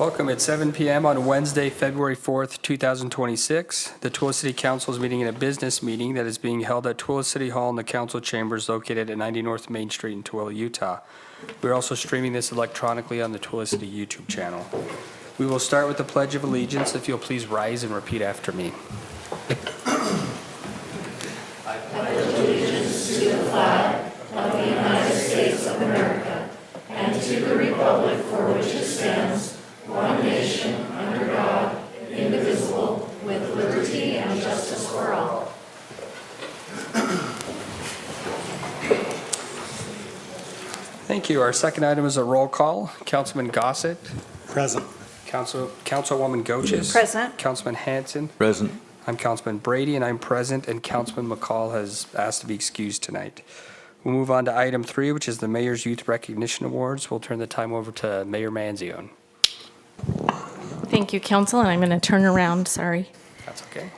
Welcome at 7 p.m. on Wednesday, February 4th, 2026. The Tooele City Council is meeting in a business meeting that is being held at Tooele City Hall in the council chambers located at 90 North Main Street in Tooele, Utah. We're also streaming this electronically on the Tooele City YouTube channel. We will start with the Pledge of Allegiance. If you'll please rise and repeat after me. I pledge allegiance to the flag of the United States of America and to the republic for which it stands, one nation, under God, indivisible, with liberty and justice for all. Thank you. Our second item is a roll call. Councilman Gossett. Present. Councilwoman Goches. Present. Councilman Hanson. Present. I'm Councilman Brady, and I'm present, and Councilman McCall has asked to be excused tonight. We'll move on to item 3, which is the Mayor's Youth Recognition Awards. We'll turn the time over to Mayor Manzione. Thank you, Council, and I'm going to turn around, sorry. That's okay.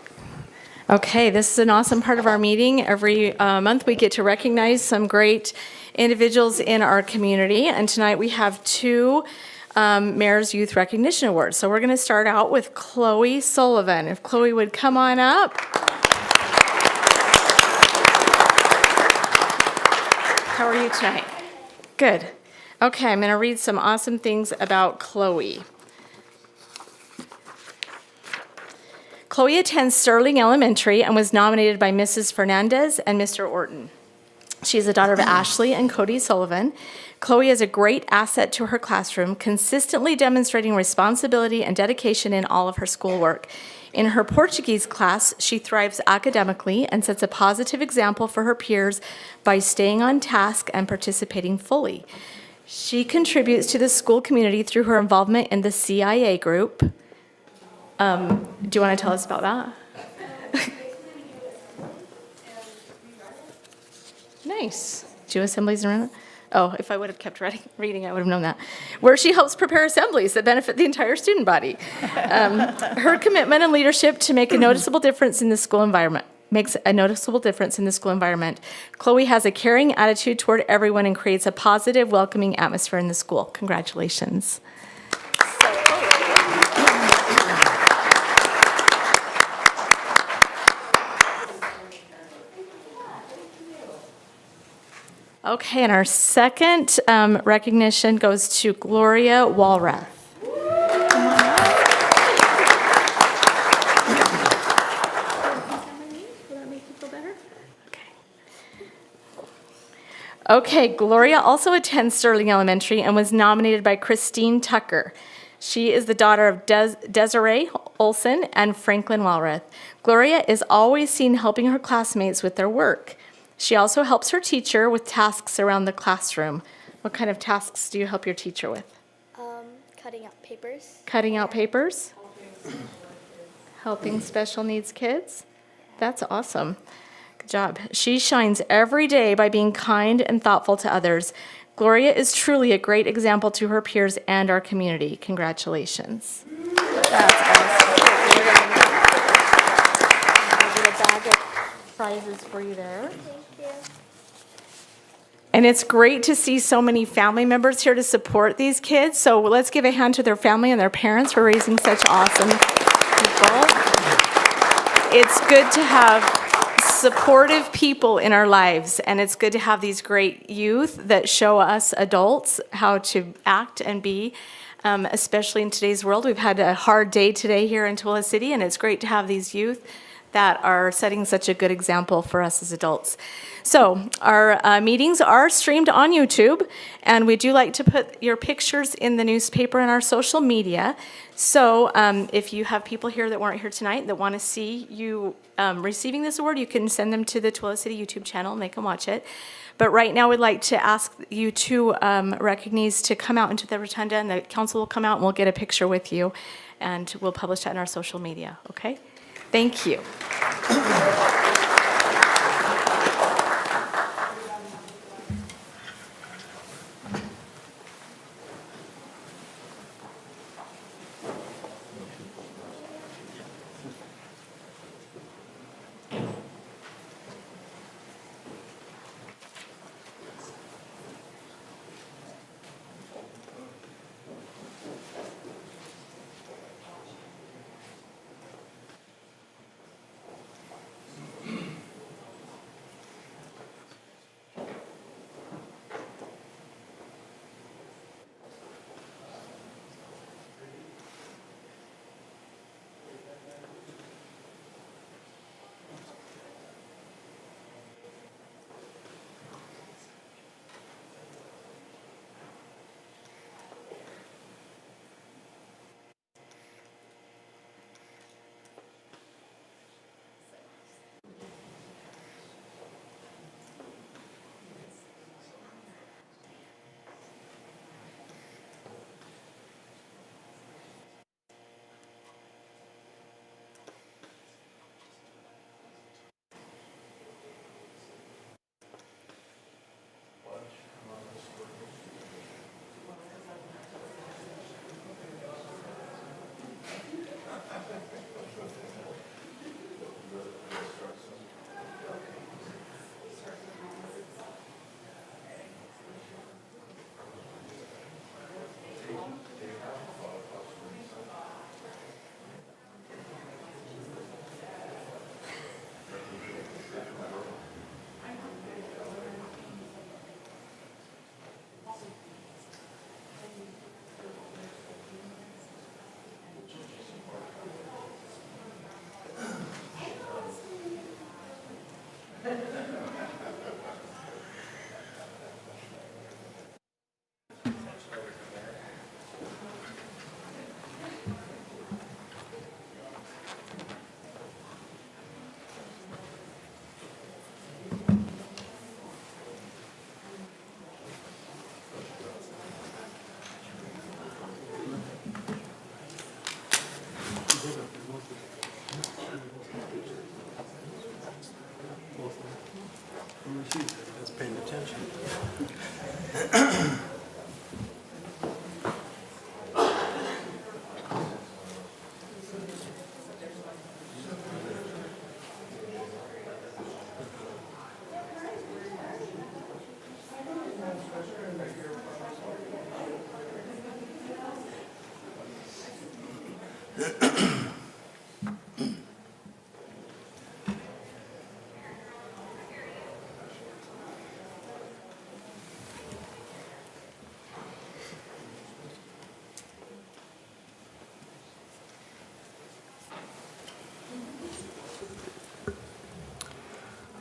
Okay, this is an awesome part of our meeting. Every month we get to recognize some great individuals in our community, and tonight we have 2 Mayor's Youth Recognition Awards. So we're going to start out with Chloe Sullivan. If Chloe would come on up. How are you tonight? Good. Okay, I'm going to read some awesome things about Chloe. Chloe attends Sterling Elementary and was nominated by Mrs. Fernandez and Mr. Orton. She is the daughter of Ashley and Cody Sullivan. Chloe is a great asset to her classroom, consistently demonstrating responsibility and dedication in all of her schoolwork. In her Portuguese class, she thrives academically and sets a positive example for her peers by staying on task and participating fully. She contributes to the school community through her involvement in the CIA group. Do you want to tell us about that? Nice. Do assemblies around it? Oh, if I would have kept reading, I would have known that. Where she helps prepare assemblies that benefit the entire student body. Her commitment and leadership to make a noticeable difference in the school environment makes a noticeable difference in the school environment. Chloe has a caring attitude toward everyone and creates a positive, welcoming atmosphere in the school. Congratulations. Okay, and our second recognition goes to Gloria Walrath. Okay, Gloria also attends Sterling Elementary and was nominated by Christine Tucker. She is the daughter of Desiree Olson and Franklin Walrath. Gloria is always seen helping her classmates with their work. She also helps her teacher with tasks around the classroom. What kind of tasks do you help your teacher with? Cutting out papers. Cutting out papers? Helping special needs kids? That's awesome. Good job. She shines every day by being kind and thoughtful to others. Gloria is truly a great example to her peers and our community. Congratulations. That's awesome. We're going to get a bag of prizes for you there. And it's great to see so many family members here to support these kids. So let's give a hand to their family and their parents for raising such awesome people. It's good to have supportive people in our lives, and it's good to have these great youth that show us adults how to act and be, especially in today's world. We've had a hard day today here in Tooele City, and it's great to have these youth that are setting such a good example for us as adults. So our meetings are streamed on YouTube, and we do like to put your pictures in the newspaper and our social media. So if you have people here that weren't here tonight that want to see you receiving this award, you can send them to the Tooele City YouTube channel and they can watch it. But right now we'd like to ask you 2 recognees to come out into the rotunda, and the council will come out and we'll get a picture with you, and we'll publish that in our social media, okay? Thank you.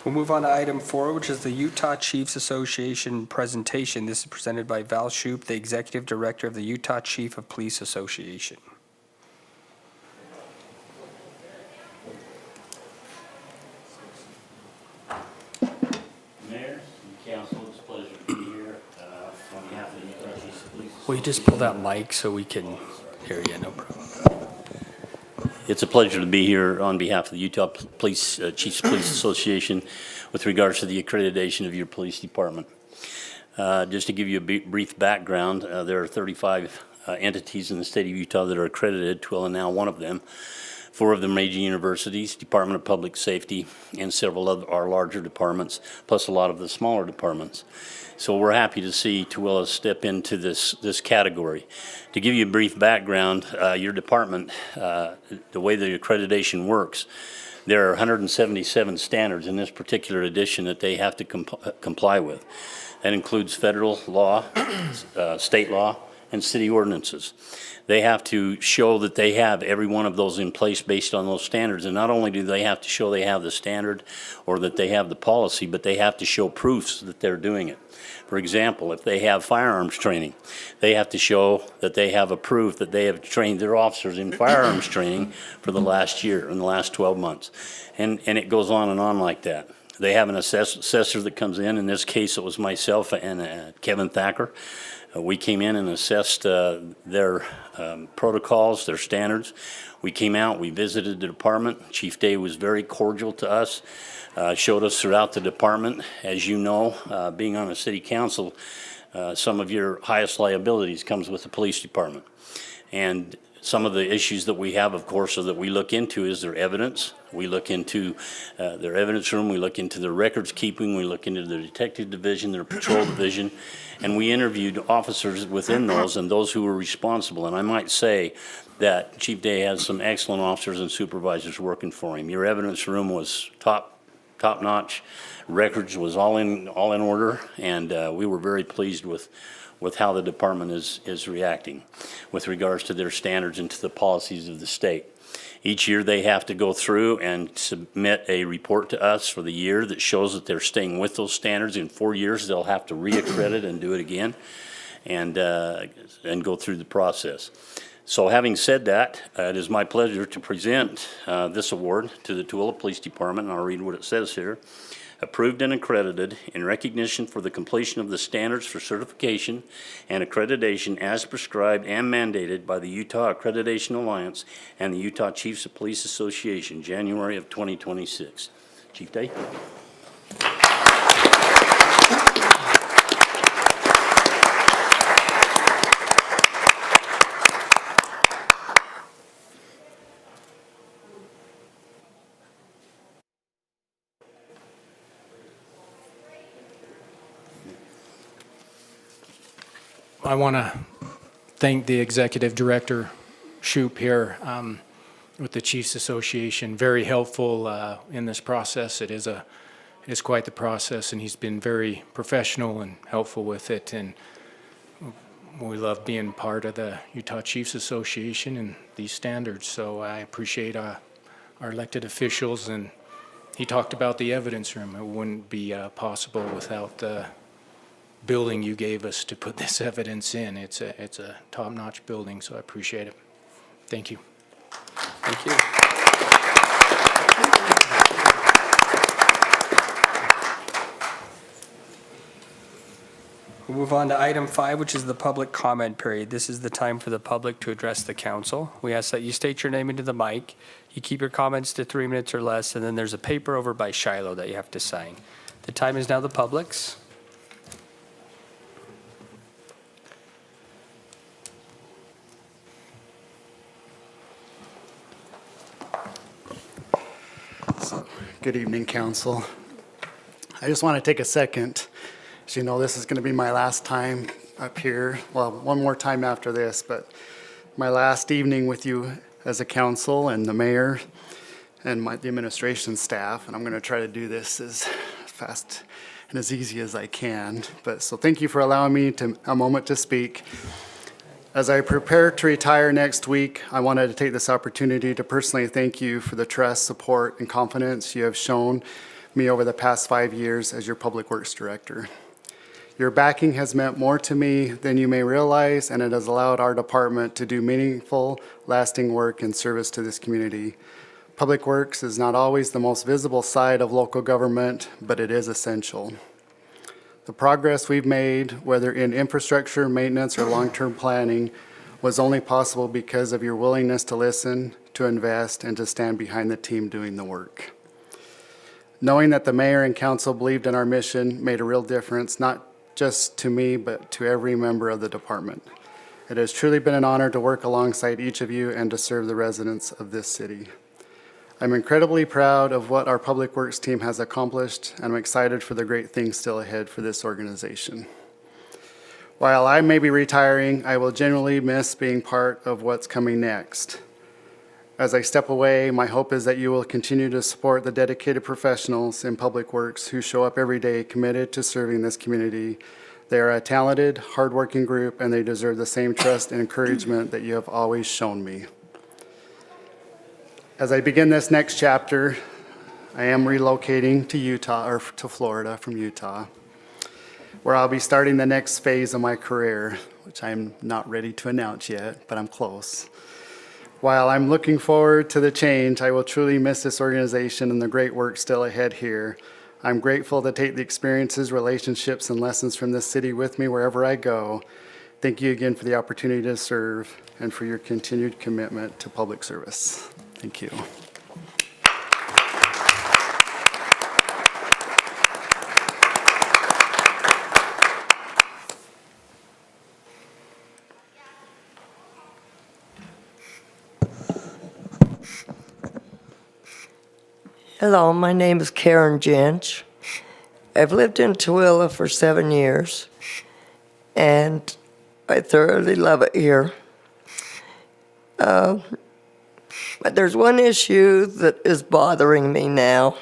We'll move on to item 4, which is the Utah Chiefs Association presentation. This is presented by Val Shoup, the Executive Director of the Utah Chief of Police Association. Mayor and council, it's a pleasure to be here on behalf of the Utah Chiefs of Police. Will you just pull that mic so we can hear you? No problem. It's a pleasure to be here on behalf of the Utah Police Chiefs of Police Association with regards to the accreditation of your police department. Just to give you a brief background, there are 35 entities in the state of Utah that are accredited, Tooele now one of them. 4 of the major universities, Department of Public Safety, and several of our larger departments, plus a lot of the smaller departments. So we're happy to see Tooele step into this category. To give you a brief background, your department, the way the accreditation works, there are 177 standards in this particular edition that they have to comply with. That includes federal law, state law, and city ordinances. They have to show that they have every one of those in place based on those standards. And not only do they have to show they have the standard or that they have the policy, but they have to show proofs that they're doing it. For example, if they have firearms training, they have to show that they have a proof that they have trained their officers in firearms training for the last year, in the last 12 months. And it goes on and on like that. They have an assessor that comes in this case it was myself and Kevin Thacker. We came in and assessed their protocols, their standards. We came out, we visited the department. Chief Day was very cordial to us, showed us throughout the department. As you know, being on a city council, some of your highest liabilities comes with the police department. And some of the issues that we have, of course, that we look into is their evidence. We look into their evidence room. We look into their records keeping. We look into their detective division, their patrol division. And we interviewed officers within those and those who were responsible. And I might say that Chief Day has some excellent officers and supervisors working for him. Your evidence room was top-notch. Records was all in order. And we were very pleased with how the department is reacting with regards to their standards and to the policies of the state. Each year they have to go through and submit a report to us for the year that shows that they're staying with those standards. In 4 years they'll have to reaccredit and do it again and go through the process. So having said that, it is my pleasure to present this award to the Tooele Police Department, and I'll read what it says here. Approved and accredited in recognition for the completion of the standards for certification and accreditation as prescribed and mandated by the Utah Accreditation Alliance and the Utah Chiefs of Police Association, January of 2026. Chief Day. I want to thank the Executive Director, Shoup, here with the Chiefs Association. Very helpful in this process. It is quite the process, and he's been very professional and helpful with it. And we love being part of the Utah Chiefs Association and these standards. So I appreciate our elected officials. And he talked about the evidence room. It wouldn't be possible without the building you gave us to put this evidence in. It's a top-notch building, so I appreciate it. Thank you. Thank you. We'll move on to item 5, which is the public comment period. This is the time for the public to address the council. We ask that you state your name into the mic. You keep your comments to 3 minutes or less, and then there's a paper over by Shiloh that you have to sign. The time is now the public's. Good evening, Council. I just want to take a second. As you know, this is going to be my last time up here. Well, one more time after this, but my last evening with you as a council and the mayor and the administration staff. And I'm going to try to do this as fast and as easy as I can. So thank you for allowing me a moment to speak. As I prepare to retire next week, I wanted to take this opportunity to personally thank you for the trust, support, and confidence you have shown me over the past 5 years as your Public Works Director. Your backing has meant more to me than you may realize, and it has allowed our department to do meaningful, lasting work in service to this community. Public Works is not always the most visible side of local government, but it is essential. The progress we've made, whether in infrastructure, maintenance, or long-term planning, was only possible because of your willingness to listen, to invest, and to stand behind the team doing the work. Knowing that the mayor and council believed in our mission made a real difference, not just to me, but to every member of the department. It has truly been an honor to work alongside each of you and to serve the residents of this city. I'm incredibly proud of what our Public Works team has accomplished, and I'm excited for the great things still ahead for this organization. While I may be retiring, I will genuinely miss being part of what's coming next. As I step away, my hope is that you will continue to support the dedicated professionals in Public Works who show up every day committed to serving this community. They are a talented, hardworking group, and they deserve the same trust and encouragement that you have always shown me. As I begin this next chapter, I am relocating to Utah, or to Florida from Utah, where I'll be starting the next phase of my career, which I'm not ready to announce yet, but I'm close. While I'm looking forward to the change, I will truly miss this organization and the great work still ahead here. I'm grateful to take the experiences, relationships, and lessons from this city with me wherever I go. Thank you again for the opportunity to serve and for your continued commitment to public service. Thank you. Hello, my name is Karen Jench. I've lived in Tooele for 7 years, and I thoroughly love it here. But there's one issue that is bothering me now,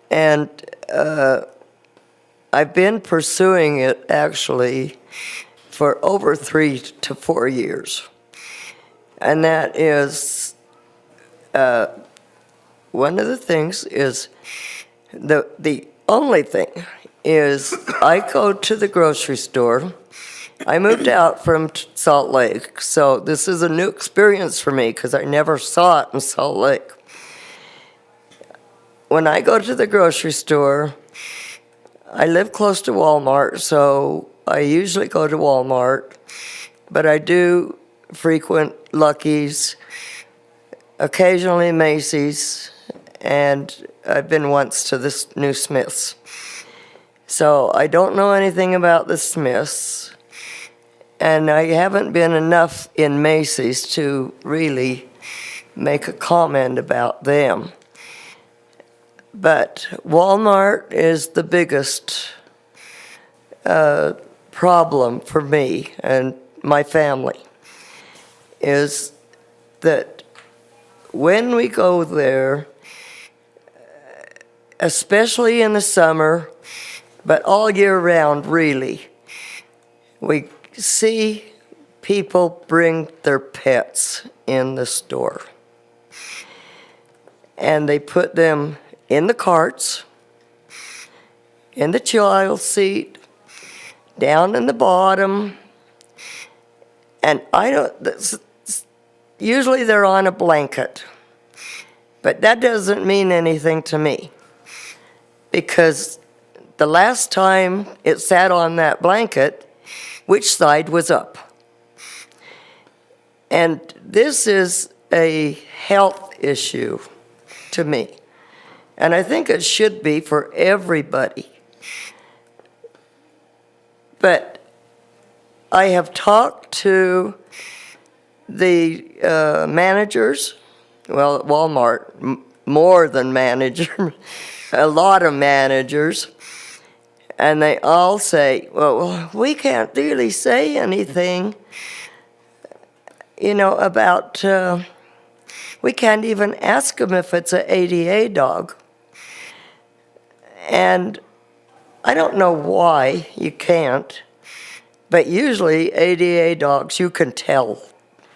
and I've been pursuing it actually for over 3 to 4 years, and that is one of the things is, the only thing is, I go to the grocery store. I moved out from Salt Lake, so this is a new experience for me because I never saw it in Salt Lake. When I go to the grocery store, I live close to Walmart, so I usually go to Walmart, but I do frequent Lucky's, occasionally Macy's, and I've been once to this new Smith's. So I don't know anything about the Smith's, and I haven't been enough in Macy's to really make a comment about them. But Walmart is the biggest problem for me and my family, is that when we go there, especially in the summer, but all year round really, we see people bring their pets in the store. And they put them in the carts, in the child seat, down in the bottom, and usually they're on a blanket, but that doesn't mean anything to me, because the last time it sat on that blanket, which side was up? And this is a health issue to me, and I think it should be for everybody. But I have talked to the managers, well, at Walmart, more than manager, a lot of managers, and they all say, well, we can't really say anything, about, we can't even ask them if it's an ADA dog. And I don't know why you can't, but usually ADA dogs, you can tell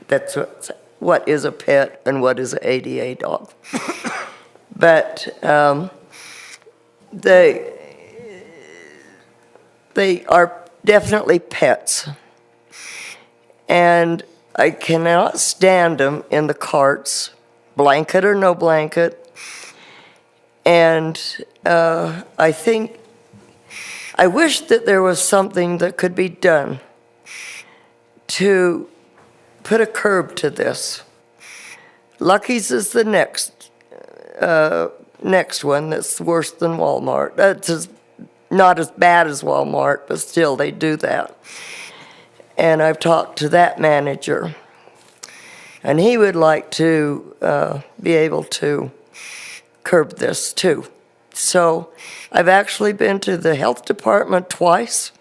that's what is a pet and what is an ADA dog. But they are definitely pets. And I cannot stand them in the carts, blanket or no blanket. And I wish that there was something that could be done to put a curb to this. Lucky's is the next one that's worse than Walmart. That's not as bad as Walmart, but still they do that. And I've talked to that manager, and he would like to be able to curb this too. So I've actually been to the health department twice,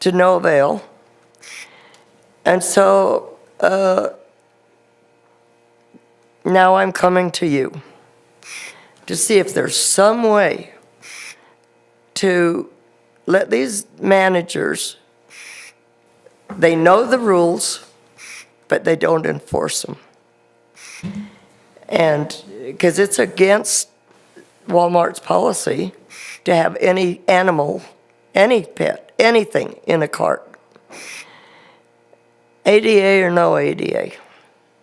to no avail. And so now I'm coming to you to see if there's some way to let these managers, they know the rules, but they don't enforce them. And because it's against Walmart's policy to have any animal, any pet, anything in a cart. ADA or no ADA,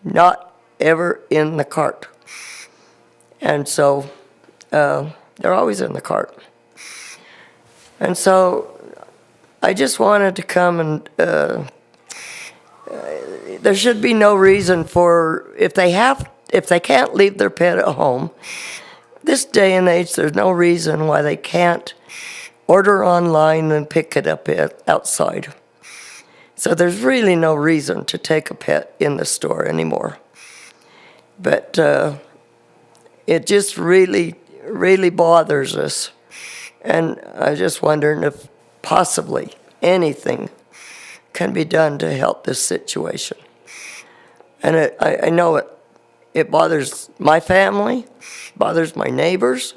not ever in the cart. And so they're always in the cart. And so I just wanted to come and there should be no reason for, if they can't leave their pet at home, this day and age, there's no reason why they can't order online and pick it up outside. So there's really no reason to take a pet in the store anymore. But it just really, really bothers us. And I just wondering if possibly anything can be done to help this situation. And I know it bothers my family, bothers my neighbors,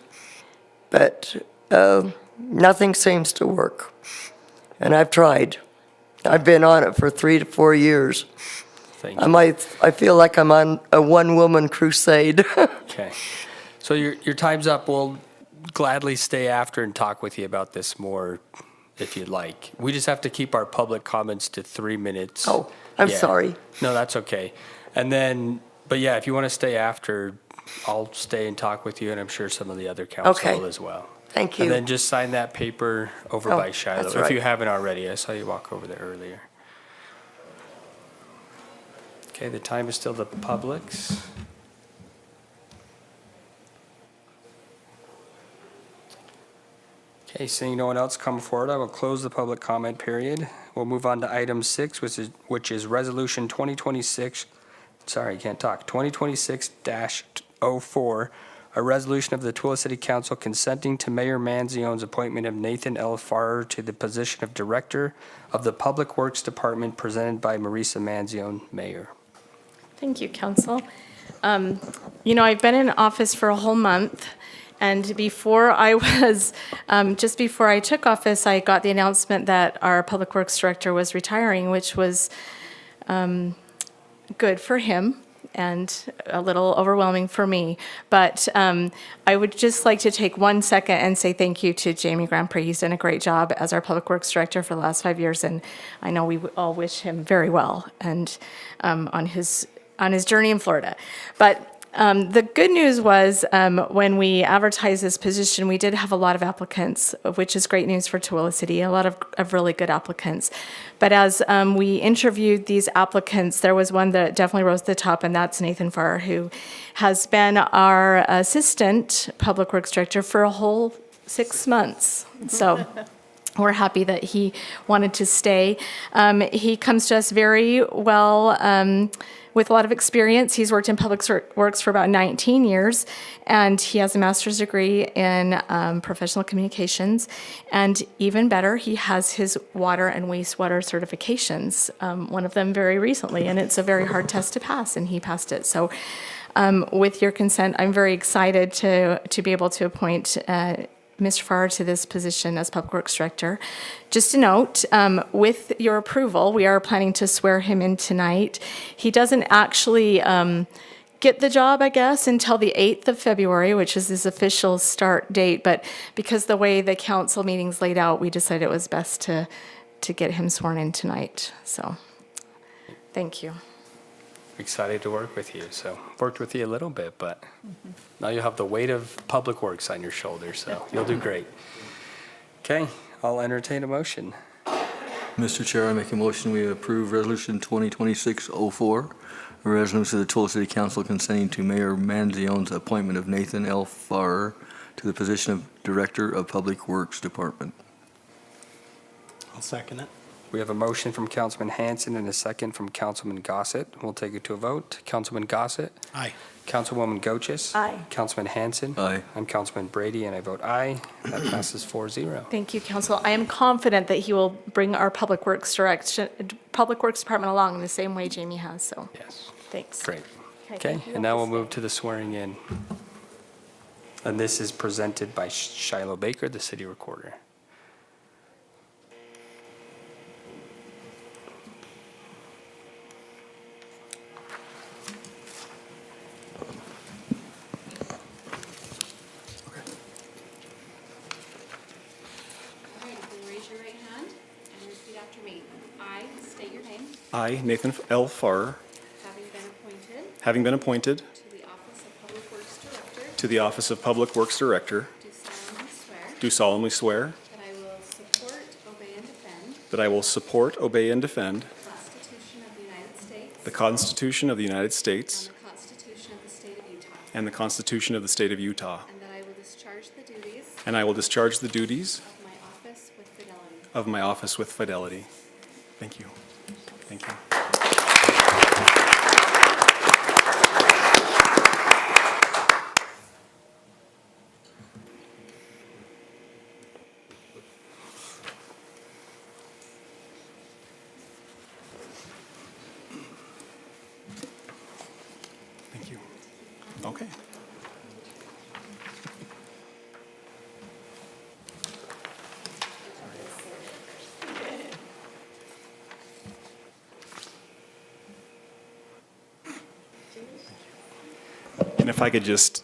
but nothing seems to work. And I've tried. I've been on it for 3 to 4 years. Thank you. I feel like I'm on a one-woman crusade. Okay. So your time's up. We'll gladly stay after and talk with you about this more if you'd like. We just have to keep our public comments to 3 minutes. Oh, I'm Yeah. sorry. No, that's okay. And then, but yeah, if you want to stay after, I'll stay and talk with you, and I'm sure some of the other council Okay. will as well. Thank you. And then just sign that paper over Oh, by Shiloh, that's if right. you haven't already. I saw you walk over there earlier. Okay, the time is still the public's. Okay, seeing no one else come forward, I will close the public comment period. We'll move on to item 6, which is resolution 2026-04, a resolution of the Tooele City Council consenting to Mayor Manzione's appointment of Nathan L. Farrer to the position of Director of the Public Works Department, presented by Marisa Manzione, Mayor. Thank you, Council. I've been in office for a whole month, and before I was, just before I took office, I got the announcement that our Public Works Director was retiring, which was good for him and a little overwhelming for me. But I would just like to take 1 second and say thank you to Jamie Grandpré. He's done a great job as our Public Works Director for the last 5 years, and I know we all wish him very well and on his journey in Florida. But the good news was when we advertised this position, we did have a lot of applicants, which is great news for Tooele City, a lot of really good applicants. But as we interviewed these applicants, there was one that definitely rose to the top, and that's Nathan Farrer, who has been our Assistant Public Works Director for a whole 6 months. So we're happy that he wanted to stay. He comes to us very well with a lot of experience. He's worked in public works for about 19 years, and he has a master's degree in professional communications. And even better, he has his water and wastewater certifications, one of them very recently, and it's a very hard test to pass, and he passed it. So with your consent, I'm very excited to be able to appoint Mr. Farrer to this position as Public Works Director. Just a note, with your approval, we are planning to swear him in tonight. He doesn't actually get the job, I guess, until the 8th of February, which is his official start date. But because the way the council meeting's laid out, we decided it was best to get him sworn in tonight. So, thank you. Excited to work with you. So, worked with you a little bit, but now you'll have the weight of Public Works on your shoulders, so you'll do great. Okay, I'll entertain a motion. Mr. Chair, I make a motion we approve Resolution 2026-04, a resolution of the Tooele City Council consenting to Mayor Manzione's appointment of Nathan L. Farr to the position of Director of Public Works Department. I'll second it. We have a motion from Councilman Hanson and a second from Councilman Gossett. We'll take it to a vote. Councilman Gossett? Aye. Councilwoman Goches? Aye. Councilman Hanson? Aye. I'm Councilman Brady, and I vote aye. That passes 4-0. Thank you, Council. I am confident that he will bring our Public Works Department along in the same way Jamie has, so Yes, thanks. great. Okay, thank you. and now we'll move to the swearing in. And this is presented by Shiloh Baker, the city recorder. All right, you can raise your right hand and repeat after me. I state your name, I, Nathan L. Farr, having been appointed having been appointed to the office of Public Works Director, to the office of Public Works Director, do solemnly swear do solemnly swear that I will support, obey, and defend that I will support, obey, and defend the Constitution of the United States the Constitution of the United States and the Constitution of the State of Utah, and the Constitution of the State of Utah, and that I will discharge the duties and I will discharge the duties of my office with fidelity. of my office with fidelity. Thank you. Thank you. Thank you. Okay. And if I could just,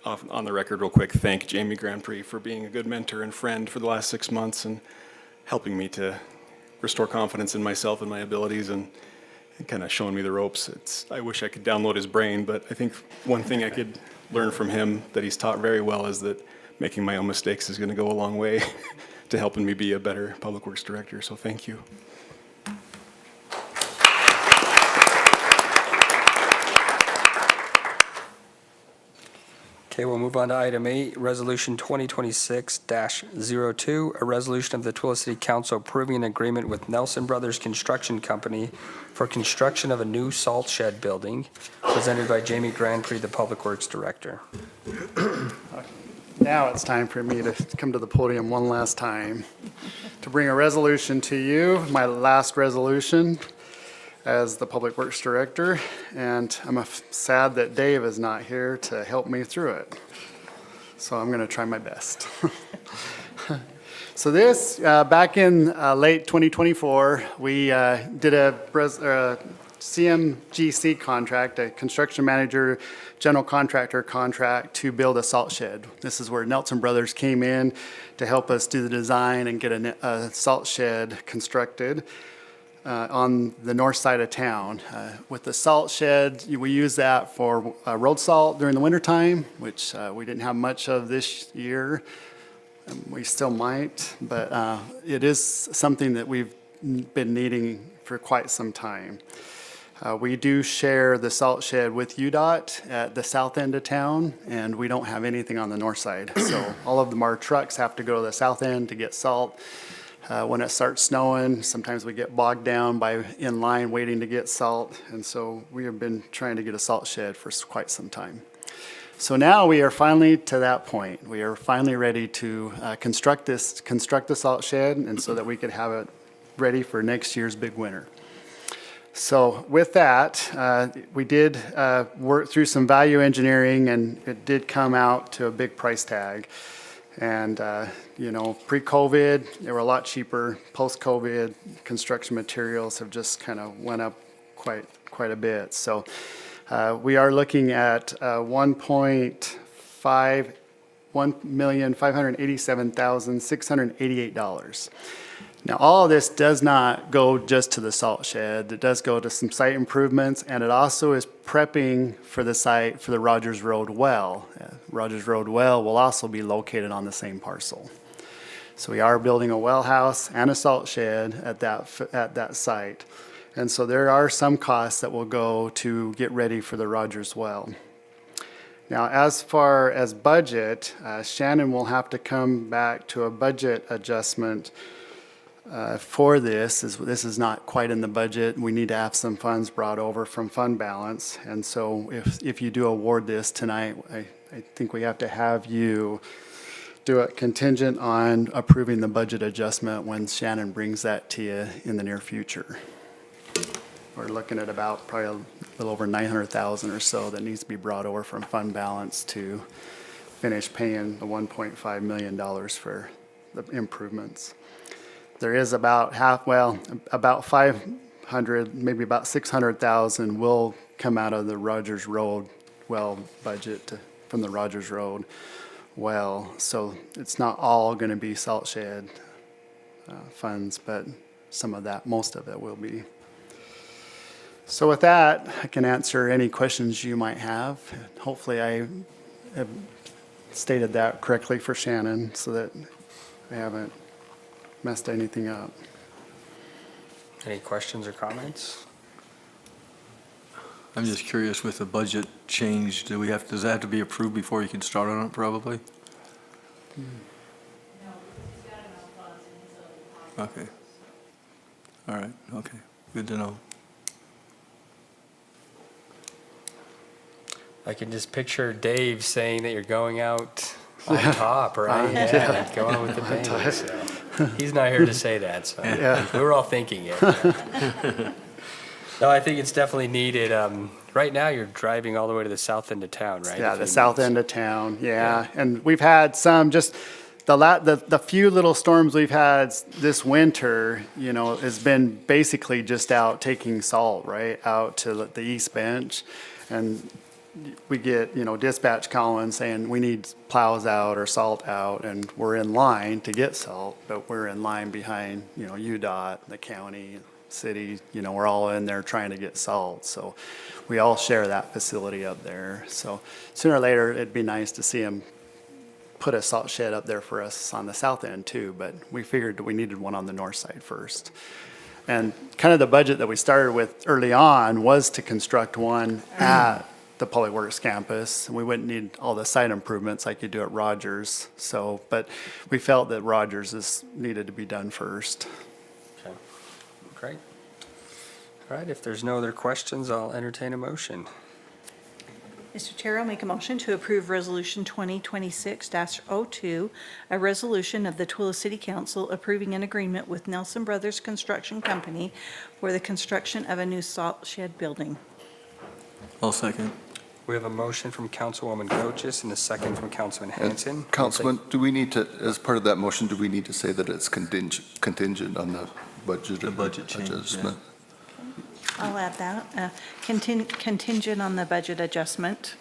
on the record real quick, thank Jamie Grand Prix for being a good mentor and friend for the last 6 months and helping me to restore confidence in myself and my abilities and kind of showing me the ropes. I wish I could download his brain, but I think one thing I could learn from him that he's taught very well is that making my own mistakes is going to go a long way to helping me be a better public works director. So thank you. Okay, we'll move on to item 8, Resolution 2026-02, a resolution of the Tooele City Council approving an agreement with Nelson Brothers Construction Company for construction of a new salt shed building, presented by Jamie Grand Prix, the Public Works Director. Now it's time for me to come to the podium one last time to bring a resolution to you, my last resolution as the Public Works Director, and I'm sad that Dave is not here to help me through it. So I'm going to try my best. So this, back in late 2024, we did a CMGC contract, a construction manager, general contractor contract to build a salt shed. This is where Nelson Brothers came in to help us do the design and get a salt shed constructed on the north side of town. With the salt shed, we use that for road salt during the wintertime, which we didn't have much of this year. We still might, but it is something that we've been needing for quite some time. We do share the salt shed with UDOT at the south end of town, and we don't have anything on the north side. So all of our trucks have to go to the south end to get salt. When it starts snowing, sometimes we get bogged down in line waiting to get salt, and so we have been trying to get a salt shed for quite some time. So now we are finally to that point. We are finally ready to construct the salt shed, and so that we could have it ready for next year's big winter. So with that, we did work through some value engineering, and it did come out to a big price tag. And, pre-COVID, they were a lot cheaper. Post-COVID, construction materials have just kind of went up quite a bit. So We are looking at $1,587,688. Now, all of this does not go just to the salt shed. It does go to some site improvements, and it also is prepping for the site for the Rogers Road well. Rogers Road well will also be located on the same parcel. So we are building a well house and a salt shed at that site. And so there are some costs that will go to get ready for the Rogers well. Now, as far as budget, Shannon will have to come back to a budget adjustment for this. This is not quite in the budget. We need to have some funds brought over from fund balance. And so if you do award this tonight, I think we have to have you do it contingent on approving the budget adjustment when Shannon brings that to you in the near future. We're looking at about probably a little over 900,000 or so that needs to be brought over from fund balance to finish paying the $1.5 million for the improvements. There is about about 500, maybe about 600,000 will come out of the Rogers Road well budget from the Rogers Road well. So it's not all going to be salt shed funds, but some of that, most of it will be. So with that, I can answer any questions you might have. Hopefully I have stated that correctly for Shannon so that I haven't messed anything up. Any questions or comments? I'm just curious, with the budget change, does that have to be approved before you can start on it, probably? Okay. All right, okay, good to know. I can just picture Dave saying that you're going out on top, right? Yeah, go on with the bang. So. He's not here to say that, so we were all thinking it. No, I think it's definitely needed. Right now, you're driving all the way to the south end of town, right? Yeah, the south end of town, yeah. And we've had some, just the few little storms we've had this winter, you know, has been basically just out taking salt, right, out to the east bench. And we get, you know, dispatch calling saying we need plows out or salt out, and we're in line to get salt, but we're in line behind, you know, UDOT, the county, city, you know, we're all in there trying to get salt. So we all share that facility up there. So sooner or later, it'd be nice to see them put a salt shed up there for us on the south end too, but we figured we needed one on the north side first. And kind of the budget that we started with early on was to construct one at the Public Works campus. We wouldn't need all the site improvements like you do at Rogers. So, but we felt that Rogers needed to be done first. Okay, great. All right, if there's no other questions, I'll entertain a motion. Mr. Chair, I'll make a motion to approve Resolution 2026-02, a resolution of the Tooele City Council approving an agreement with Nelson Brothers Construction Company for the construction of a new salt shed building. I'll second. We have a motion from Councilwoman Goches and a second from Councilman Hanson. Councilman, do we need to, as part of that motion, do we need to say that it's contingent on the budget? The budget change, adjustment? I'll add that, contingent on the budget adjustment.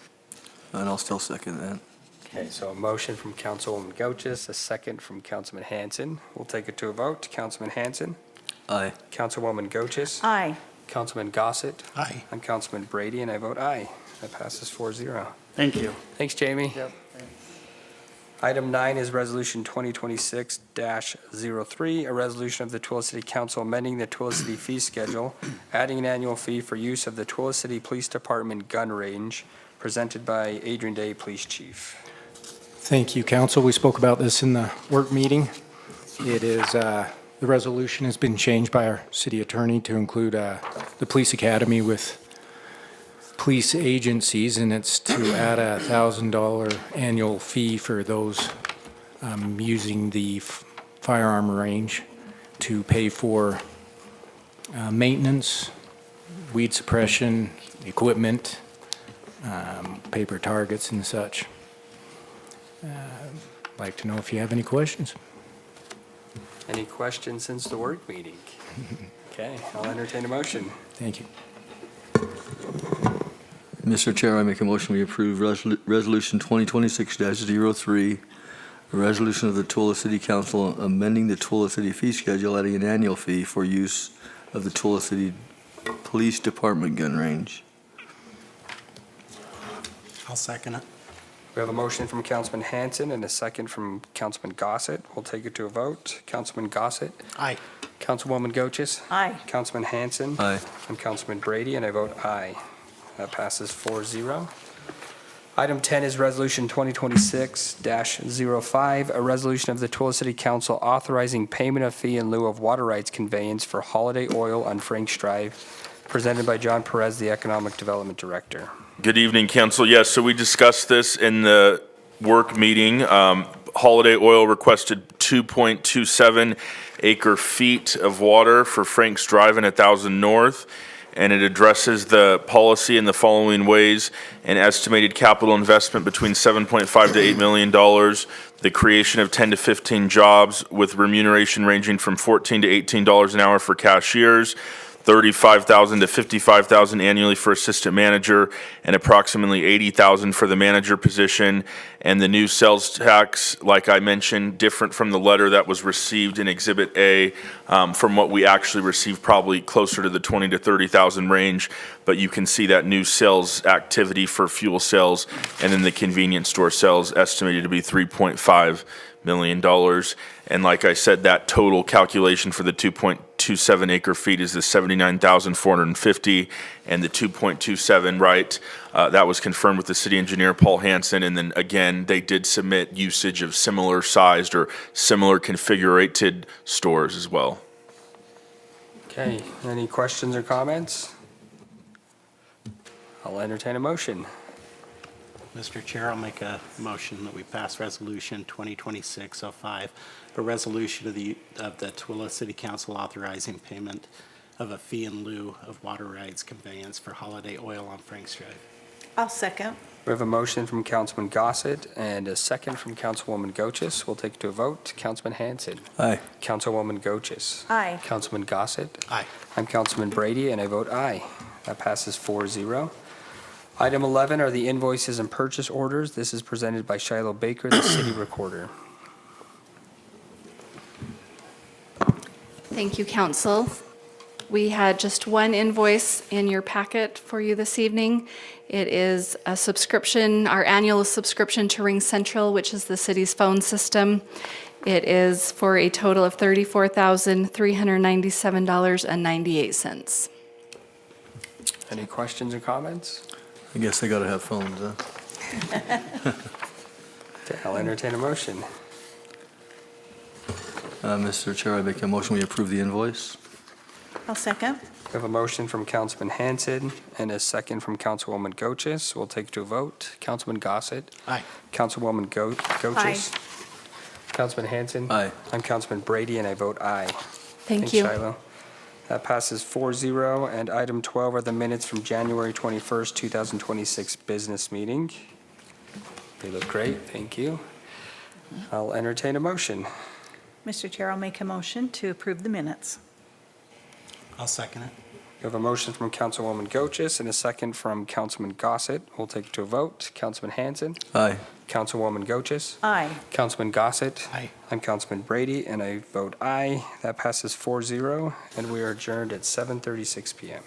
And I'll still second that. Okay, so a motion from Councilwoman Goches, a second from Councilman Hanson. We'll take it to a vote. Councilman Hanson? Aye. Councilwoman Goches? Aye. Councilman Gossett? Aye. I'm Councilman Brady, and I vote aye. That passes 4-0. Thank you. Thanks, Jamie. Yep. Item 9 is Resolution 2026-03, a resolution of the Tooele City Council amending the Tooele City fee schedule, adding an annual fee for use of the Tooele City Police Department gun range, presented by Adrian Day, Police Chief. Thank you, council. We spoke about this in the work meeting. It is, the resolution has been changed by our city attorney to include the police academy with police agencies, and it's to add a $1,000 annual fee for those using the firearm range to pay for maintenance, weed suppression, equipment, paper targets and such. I'd like to know if you have any questions. Any questions since the work meeting? Okay, I'll entertain a motion. Thank you. Mr. Chair, I make a motion we approve Resolution 2026-03, a resolution of the Tooele City Council amending the Tooele City fee schedule, adding an annual fee for use of the Tooele City Police Department gun range. I'll second it. We have a motion from Councilman Hanson and a second from Councilman Gossett. We'll take it to a vote. Councilman Gossett? Aye. Councilwoman Goches? Aye. Councilman Hanson? Aye. I'm Councilman Brady, and I vote aye. That passes 4-0. Item 10 is Resolution 2026-05, a resolution of the Tooele City Council authorizing payment of fee in lieu of water rights conveyance for Holiday Oil on Franks Drive, presented by John Perez, the Economic Development Director. Good evening, council. Yes, so we discussed this in the work meeting. Holiday Oil requested 2.27 acre feet of water for Franks Drive and 1000 North. And it addresses the policy in the following ways: an estimated capital investment between $7.5 to $8 million, the creation of 10 to 15 jobs with remuneration ranging from $14 to $18 an hour for cashiers, $35,000 to $55,000 annually for assistant manager, and approximately $80,000 for the manager position. And the new sales tax, like I mentioned, different from the letter that was received in Exhibit A, from what we actually received, probably closer to the $20,000 to $30,000 range. But you can see that new sales activity for fuel sales and then the convenience store sales estimated to be $3.5 million. And like I said, that total calculation for the 2.27 acre feet is the 79,450, and the 2.27, right, that was confirmed with the city engineer, Paul Hansen. And then again, they did submit usage of similar sized or similar configurated stores as well. Okay, any questions or comments? I'll entertain a motion. Mr. Chair, I'll make a motion that we pass Resolution 2026-05, a resolution of the Tooele City Council authorizing payment of a fee in lieu of water rights conveyance for Holiday Oil on Franks Drive. I'll second. We have a motion from Councilman Gossett and a second from Councilwoman Goches. We'll take it to a vote. Councilman Hanson. Aye. Councilwoman Goches. Aye. Councilman Gossett. Aye. I'm Councilman Brady, and I vote aye. That passes 4-0. Item 11 are the invoices and purchase orders. This is presented by Shiloh Baker, the city recorder. Thank you, council. We had just one invoice in your packet for you this evening. It is a subscription, our annual subscription to Ring Central, which is the city's phone system. It is for a total of $34,397.98. Any questions or comments? I guess they gotta have phones, huh? Okay, I'll entertain a motion. Mr. Chair, I make a motion we approve the invoice. I'll second. We have a motion from Councilman Hanson and a second from Councilwoman Goches. We'll take it to a vote. Councilman Gossett. Aye. Councilwoman Goches. Councilman Hanson. Aye. I'm Councilman Brady, and I vote aye. Thank you. Thanks, Shiloh. That passes 4-0. And item 12 are the minutes from January 21st, 2026 business meeting. They look great. Thank you. I'll entertain a motion. Mr. Chair, I'll make a motion to approve the minutes. I'll second it. We have a motion from Councilwoman Goches and a second from Councilman Gossett. We'll take it to a vote. Councilman Hanson. Aye. Councilwoman Goches. Aye. Councilman Gossett. Aye. I'm Councilman Brady, and I vote aye. That passes 4-0, and we are adjourned at 7:36 PM.